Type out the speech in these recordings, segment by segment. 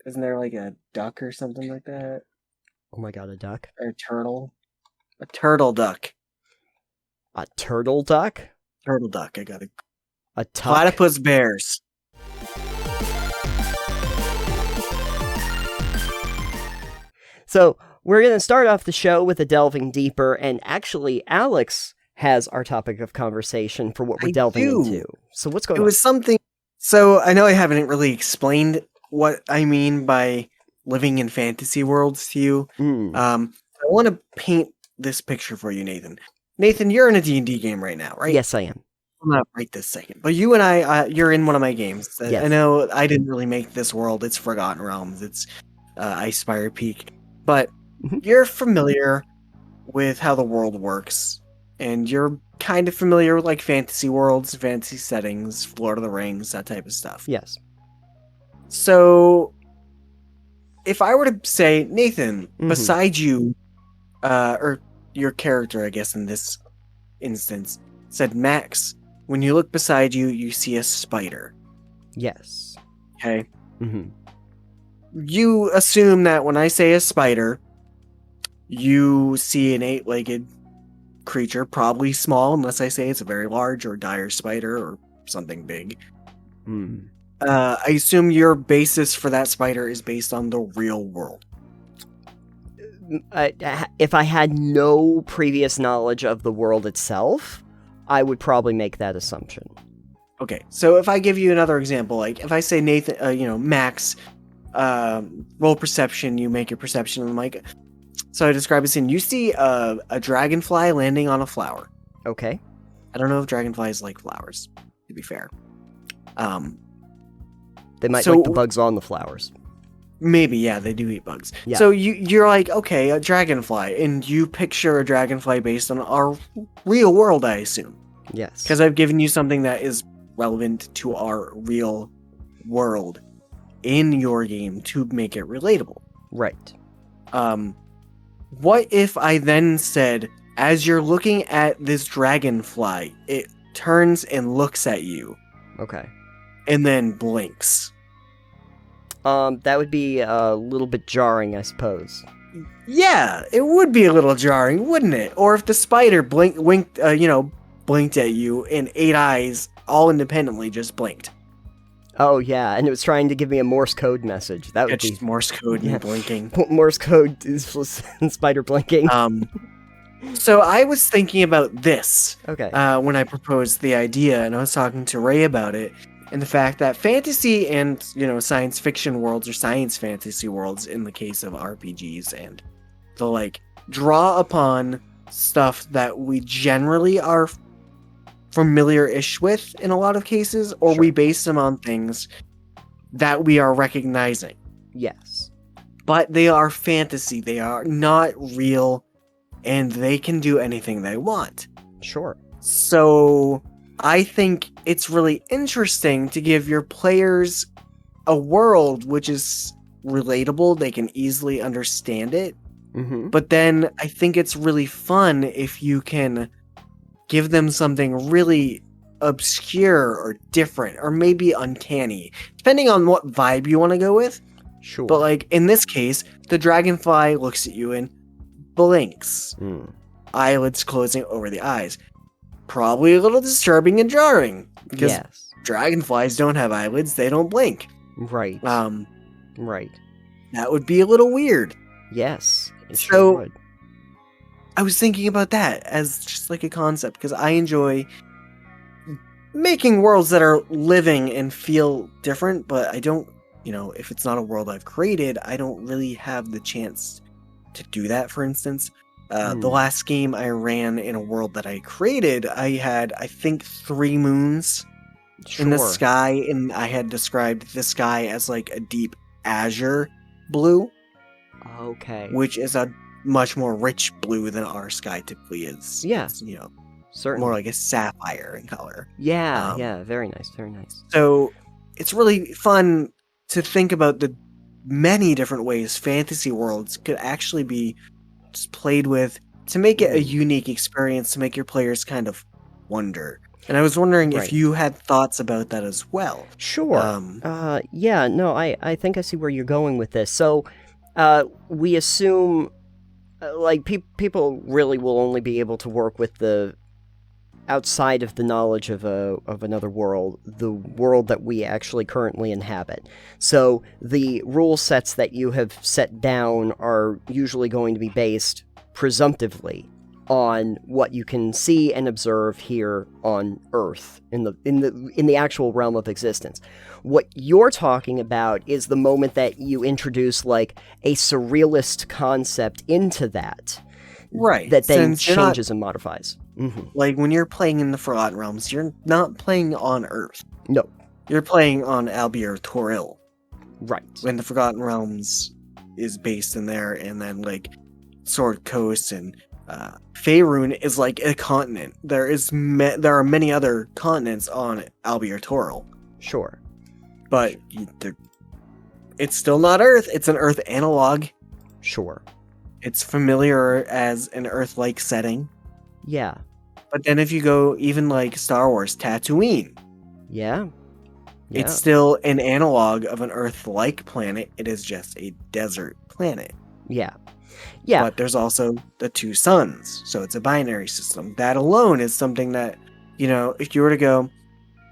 Isn't there like a duck or something like that? Oh my god, a duck? Or a turtle? A turtle duck. A turtle duck? Turtle duck, I got it. A tuck? Platypus bears. So, we're going to start off the show with a delving deeper, and actually, Alex has our topic of conversation for what we're I delving do. into. So, what's going It on? was something. So I know I haven't really explained what I mean by living in fantasy worlds to you. I want to paint this picture for you, Nathan. Nathan, you're in a D&D game right now, right? Yes, I am. I'm not right this second, but you and I, you're in one of my games. Yes. I know I didn't really make this world. It's Forgotten Realms. It's Icespire Peak, but you're familiar with how the world works, and you're kind of familiar with like fantasy worlds, fantasy settings, Lord of the Rings, that type of stuff. Yes. So, if I were to say, Nathan, beside you, or your character, I guess in this instance, said, Max, when you look beside you, you see a spider. Yes. Okay? You assume that when I say a spider, you see an 8-legged creature, probably small, unless I say it's a very large or dire spider or something big. I assume your basis for that spider is based on the real world. If I had no previous knowledge of the world itself, I would probably make that assumption. Okay, so if I give you another example, like if I say Nathan, Max, roll perception, you make your perception, and I'm like, so I describe a scene. You see a dragonfly landing on a flower. Okay. I don't know if dragonflies like flowers, to be fair. They might like the bugs on the flowers. Maybe, yeah, they do eat bugs. Yeah. So you're like, okay, a dragonfly, and you picture a dragonfly based on our real world, I assume. Yes. Because I've given you something that is relevant to our real world in your game to make it relatable. Right. What if I then said, as you're looking at this dragonfly, it turns and looks at you. Okay. And then blinks. That would be a little bit jarring, I suppose. Yeah, it would be a little jarring, wouldn't it? Or if the spider blinked at you and 8 eyes all independently just blinked. Oh yeah, and it was trying to give me a Morse code message. That would be just Morse code and blinking. Morse code is spider blinking. So I was thinking about this. Okay. When I proposed the idea, and I was talking to Ray about it, and the fact that fantasy and science fiction worlds or science fantasy worlds, in the case of RPGs, and the draw upon stuff that we generally are familiar-ish with in a lot of cases, or we base them on things that we are recognizing. Yes. But they are fantasy. They are not real, and they can do anything they want. Sure. So I think it's really interesting to give your players a world which is relatable. They can easily understand it. But then I think it's really fun if you can give them something really obscure or different or maybe uncanny, depending on what vibe you want to go with. Sure. But in this case, the dragonfly looks at you and blinks. Eyelids closing over the eyes. Probably a little disturbing and jarring because dragonflies don't have eyelids, they don't blink. Right. Right. That would be a little weird. Yes, it sure would. I was thinking about that as just like a concept because I enjoy making worlds that are living and feel different, but I don't, if it's not a world I've created, I don't really have the chance to do that. For instance, the last game I ran in a world that I created, I had, I think, 3 moons in the sky, and I had described the sky as like a deep azure blue. Okay. Which is a much more rich blue than our sky typically is. Yeah. It's, certainly more like a sapphire in color. Yeah, yeah, very nice, very nice. So it's really fun to think about the many different ways fantasy worlds could actually be just played with to make it a unique experience, to make your players kind of wonder. And I was wondering if Right. you had thoughts about that as well. Sure. Um, Yeah, no, I think I see where you're going with this. So, we assume, like, people really will only be able to work with the outside of the knowledge of another world, the world that we actually currently inhabit. So the rule sets that you have set down are usually going to be based presumptively on what you can see and observe here on Earth in the actual realm of existence. What you're talking about is the moment that you introduce like a surrealist concept into that right. that then Since you're not, changes and modifies. Mm-hmm. like, when you're playing in the Forgotten Realms, you're not playing on Earth. No. You're playing on Albier Toril. Right. When the Forgotten Realms is based in there, and then, like, Sword Coast and Faerun is like a continent. There are many other continents on Albier Toril. Sure. But it's still not Earth. It's an Earth analog. Sure. It's familiar as an Earth-like setting. Yeah. But then if you go even like Star Wars, Tatooine, Yeah. Yeah. it's still an analog of an Earth-like planet. It is just a desert planet. Yeah. Yeah. But there's also the two suns, so it's a binary system. That alone is something that, if you were to go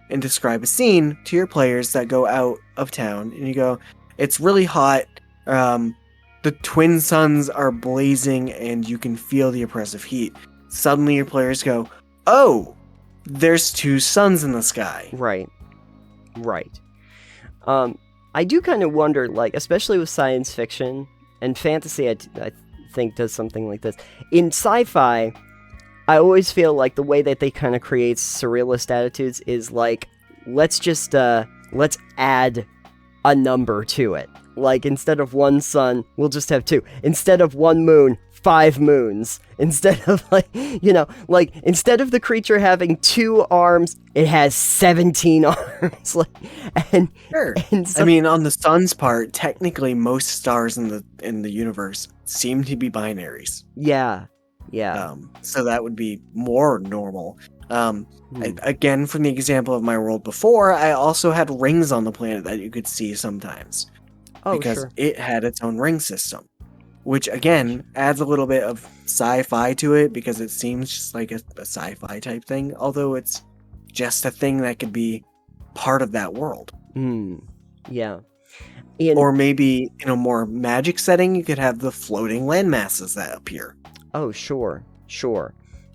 and describe a scene to your players that go out of town, and you go, it's really hot, the twin suns are blazing, and you can feel the oppressive heat. Suddenly your players go, oh, there's two suns in the sky. Right. Right. I do kind of wonder, like, especially with science fiction and fantasy, I think does something like this. In sci-fi, I always feel like the way that they kind of create surrealist attitudes is like, let's add a number to it. Like, instead of one sun, we'll just have two. Instead of one moon, 5 moons. Instead of, instead of the creature having 2 arms, it has 17 arms. Sure. I mean, on the sun's part, technically most stars in the universe seem to be binaries. Yeah. Yeah. So that would be more normal. Again, from the example of my world before, I also had rings on the planet that you could see sometimes. Because sure. it had its own ring system. Which, again, adds a little bit of sci-fi to it, because it seems just like a sci-fi type thing, although it's just a thing that could be part of that world. Yeah. Or maybe in a more magic setting, you could have the floating land masses that appear. Oh, sure.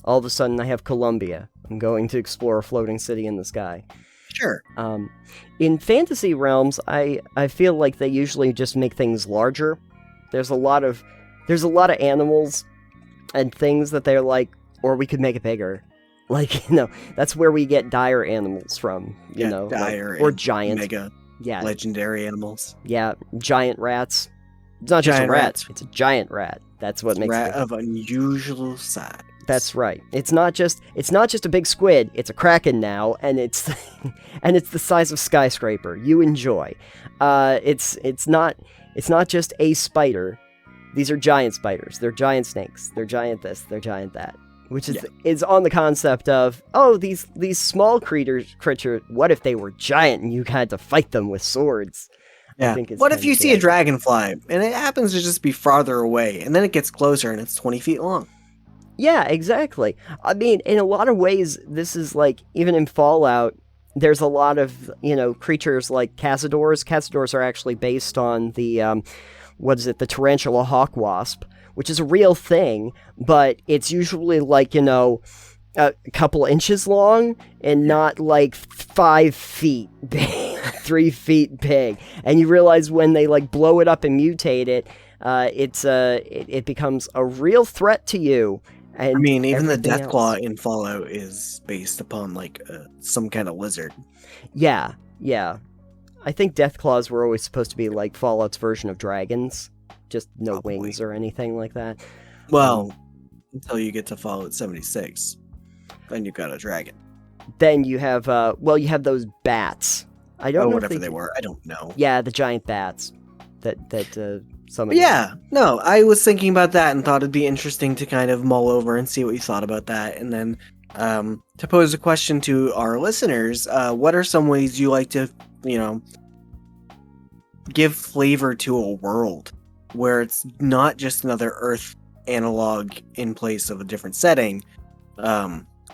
All of a sudden, I have Columbia. I'm going to explore a floating city in the sky. Sure. In fantasy realms, I feel like they usually just make things larger. There's a lot of animals and things that they're like, or we could make it bigger. Like, that's where we get dire animals from, dire or giant. Mega legendary animals. Yeah, giant rats. It's not just a rat, it's a giant rat. That's what makes it. Rat of unusual size. That's right. It's not just a big squid. It's a kraken now, and it's the size of skyscraper. You enjoy. It's not just a spider. These are giant spiders. They're giant snakes. They're giant this. They're giant that. Which is on the concept of, these small creatures. What if they were giant and you had to fight them with swords? Yeah. What if you see a dragonfly and it happens to just be farther away, and then it gets closer and it's 20 feet long? Yeah, exactly. I mean, in a lot of ways, this is like, even in Fallout, there's a lot of, creatures like Cazadors. Cazadors are actually based on the, the tarantula hawk wasp, which is a real thing, but it's usually like, a couple inches long and not like 5 feet big, 3 feet big. And you realize when they like blow it up and mutate it, it becomes a real threat to you. And I mean, even the Deathclaw in Fallout is based upon like some kind of lizard. Yeah. I think Deathclaws were always supposed to be like Fallout's version of dragons, just no wings or anything like that. Well, until you get to Fallout 76, then you've got a dragon. Then you have you have those bats. I don't know whatever they were. I don't know. Yeah, the giant bats that some. Yeah, no, I was thinking about that and thought it'd be interesting to kind of mull over and see what you thought about that, and then To pose a question to our listeners, what are some ways you like to, give flavor to a world where it's not just another Earth analog in place of a different setting,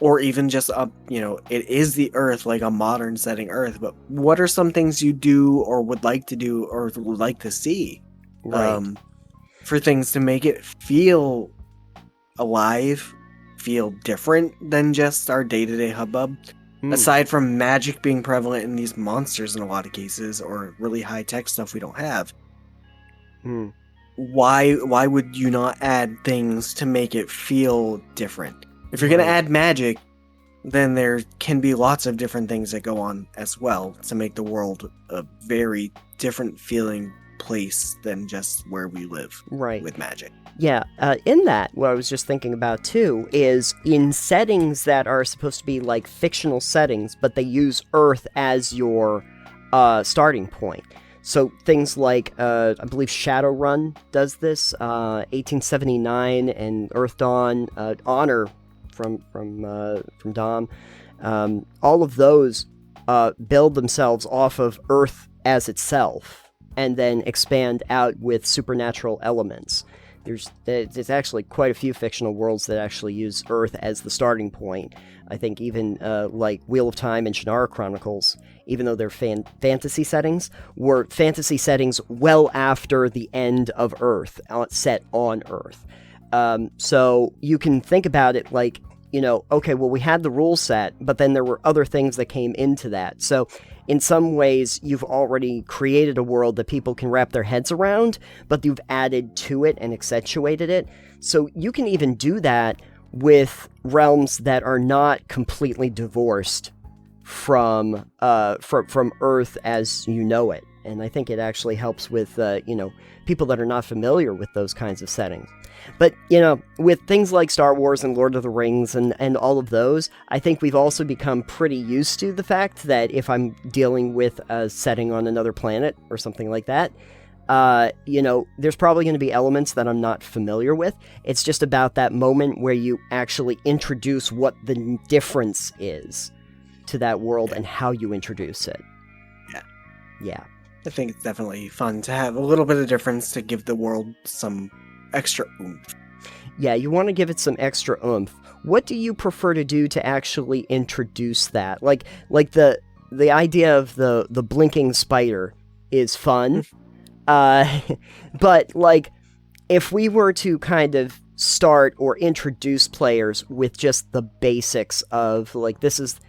or even just it is the Earth, like a modern setting Earth. But what are some things you do or would like to do or would like to see, Right. for things to make it feel alive, feel different than just our day-to-day hubbub? Aside from magic being prevalent in these monsters in a lot of cases, or really high-tech stuff we don't have, why would you not add things to make it feel different? If you're going to add magic, then there can be lots of different things that go on as well to make the world a very different feeling place than just where we live with magic. Yeah, in that, what I was just thinking about too is in settings that are supposed to be like fictional settings, but they use Earth as your starting point. So things like, I believe Shadowrun does this, 1879 and Earth Dawn, Honor from Dom. All of those build themselves off of Earth as itself, and then expand out with supernatural elements. There's actually quite a few fictional worlds that actually use Earth as the starting point. I think even like Wheel of Time and Shannara Chronicles, even though they're fantasy settings, were fantasy settings well after the end of Earth, set on Earth. So you can think about it like, okay, well, we had the rule set, but then there were other things that came into that. So in some ways, you've already created a world that people can wrap their heads around, but you've added to it and accentuated it. So you can even do that with realms that are not completely divorced from Earth as you know it. And I think it actually helps with, people that are not familiar with those kinds of settings. But, with things like Star Wars and Lord of the Rings and all of those, I think we've also become pretty used to the fact that if I'm dealing with a setting on another planet or something like that, there's probably going to be elements that I'm not familiar with. It's just about that moment where you actually introduce what the difference is to that world and how you introduce it. Yeah. I think it's definitely fun to have a little bit of difference to give the world some extra oomph. Yeah, you want to give it some extra oomph. What do you prefer to do to actually introduce that? Like the idea of the blinking spider is fun. But like if we were to kind of start or introduce players with just the basics of like this is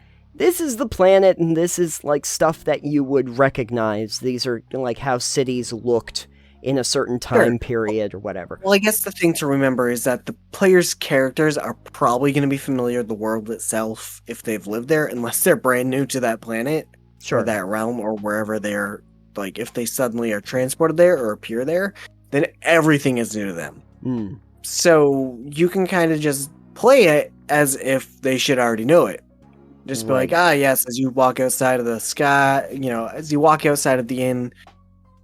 the planet and this is like stuff that you would recognize. These are like how cities looked in a certain time period or whatever. Well, I guess the thing to remember is that the players' characters are probably going to be familiar with the world itself if they've lived there, unless they're brand new to that planet or that realm or wherever they're, like, if they suddenly are transported there or appear there, then everything is new to them. So you can kind of just play it as if they should already know it. Just be like, yes, as you walk outside of the sky, as you walk outside of the inn,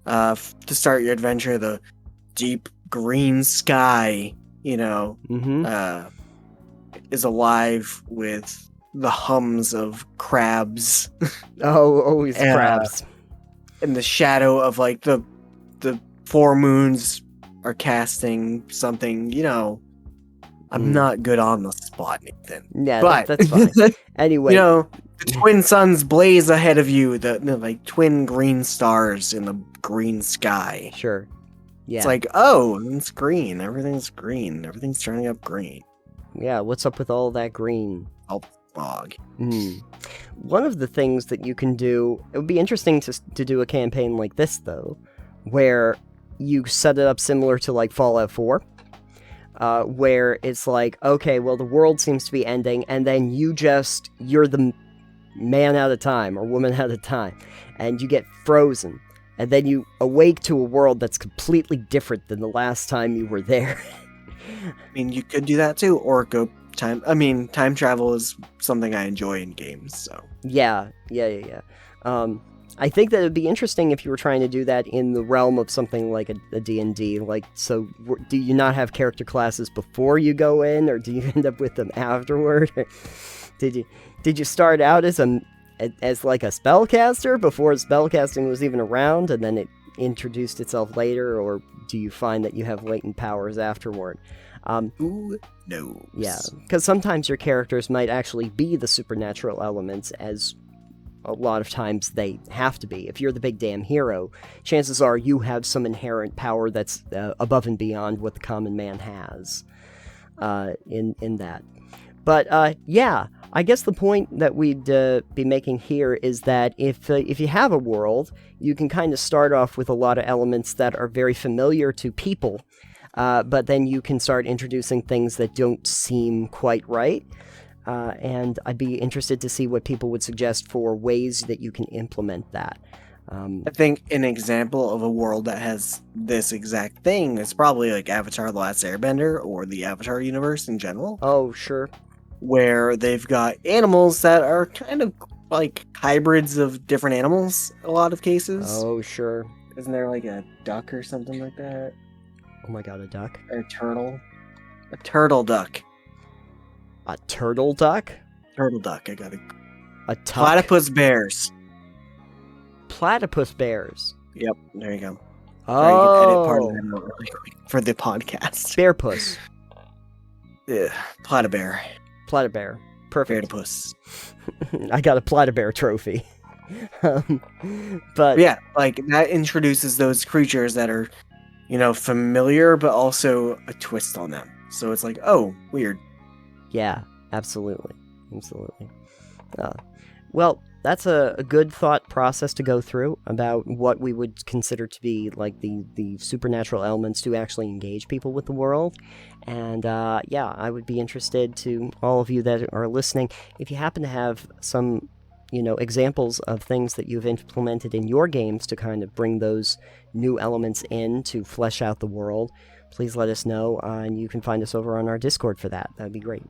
to start your adventure, the deep green sky, is alive with the hums of crabs. Always crabs. And the shadow of like the four moons are casting something, I'm not good on the spot, Nathan. Yeah, but that's fine. Anyway, the twin suns blaze ahead of you, the like twin green stars in the green sky. Sure. Yeah. It's like, oh, it's green. Everything's green. Everything's turning up green. Yeah, what's up with all that green? All fog. One of the things that you can do, it would be interesting to do a campaign like this, though, where you set it up similar to, like, Fallout 4, where it's like, okay, well, the world seems to be ending, and then you're the man at a time, or woman at a time, and you get frozen, and then you awake to a world that's completely different than the last time you were there. I mean, you could do that too, or go time travel is something I enjoy in games, so. Yeah. I think that it'd be interesting if you were trying to do that in the realm of something like a D&D. Like, so do you not have character classes before you go in, or do you end up with them afterward? Did you start out as like a spellcaster before spellcasting was even around, and then it introduced itself later, or do you find that you have latent powers afterward? Who knows? Yeah, because sometimes your characters might actually be the supernatural elements, as a lot of times they have to be. If you're the big damn hero, chances are you have some inherent power that's above and beyond what the common man has in that. But yeah, I guess the point that we'd be making here is that if you have a world, you can kind of start off with a lot of elements that are very familiar to people, but then you can start introducing things that don't seem quite right. And I'd be interested to see what people would suggest for ways that you can implement that. I think an example of a world that has this exact thing is probably like Avatar: The Last Airbender, or the Avatar universe in general. Oh, sure. Where they've got animals that are kind of like hybrids of different animals in a lot of cases. Oh, sure. Isn't there like a duck or something like that? Oh my god, a duck? Or a turtle? A turtle duck. A turtle duck? Turtle duck, I got it. A tuck? Platypus bears. Platypus bears. Yep, there you go. Oh. Sorry, you can edit part of that out really quick for the podcast. Bearpuss. Yeah, platybear. Platybear. Perfect. Bearpuss. I got a platybear trophy. But yeah, like that introduces those creatures that are, familiar, but also a twist on them. So it's like, oh, weird. Yeah, absolutely. Well, that's a good thought process to go through about what we would consider to be like the supernatural elements to actually engage people with the world. And yeah, I would be interested to all of you that are listening, if you happen to have some examples of things that you've implemented in your games to kind of bring those new elements in to flesh out the world, please let us know, and you can find us over on our Discord for that. That'd be great.